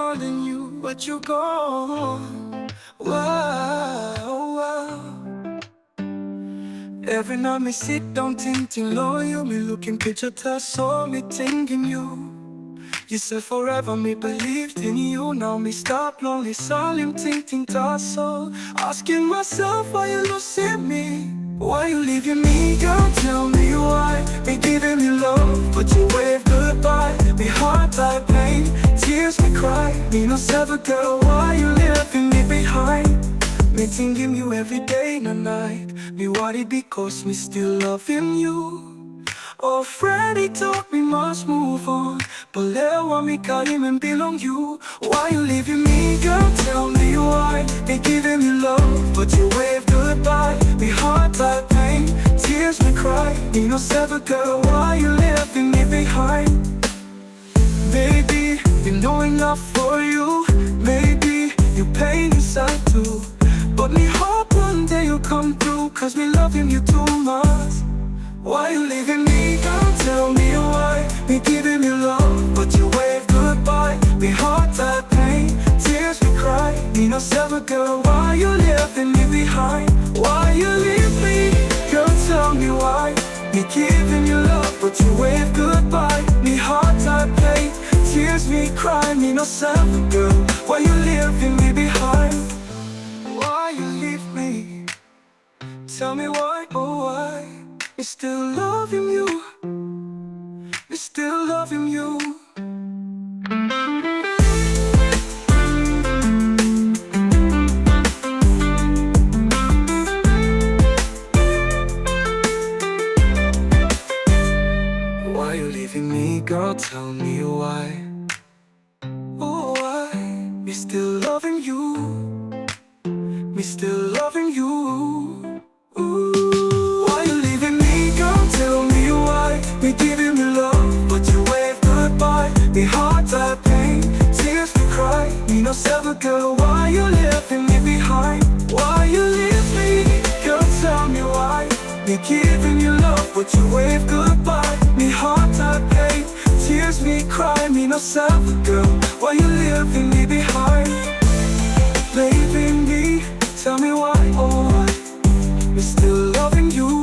calling you, but you gone. Wow. Every night me sit down thinking, low you, me looking picture tasol, me thinking you. You said forever, me believed in you. Now me stop lonely, Salim Tingting tasol. Asking myself why you losing me. Why you leaving me, girl, tell me why. Me giving you love, but you wave goodbye. Me heart I pain, tears me cry. Me no sever, girl, why you leaving me behind? Me tingim you every day and night. Me worry because me still loving you. Oh, Freddy taught me must move on, but let want me callin and belong you. Why you leaving me, girl, tell me why. Me giving you love, but you wave goodbye. Me heart I pain, tears me cry. Me no sever, girl, why you leaving me behind? Baby, you know enough for you. Maybe you pain inside too, but me hope one day you'll come through, cause me loving you too much. Why you leaving me, girl, tell me why. Me giving you love, but you wave goodbye. Me heart I pain, tears me cry. Me no sever, girl, why you leaving me behind? Why you leave me, girl, tell me why. Me giving you love, but you wave goodbye. Me heart I pain, tears me cry. Me no sever, girl, why you leaving me behind? Why you leave me, tell me why, oh why. Me still loving you, me still loving you. Why you leaving me, girl, tell me why. Oh why, me still loving you, me still loving you. Ooh. Why you leaving me, girl, tell me why. Me giving you love, but you wave goodbye. Me heart I pain, tears me cry. Me no sever, girl, why you leaving me behind? Why you leave me, girl, tell me why. Me giving you love, but you wave goodbye. Me heart I pain, tears me cry. Me no sever, girl, why you leaving me behind? Leaving me, tell me why, oh why. Me still loving you,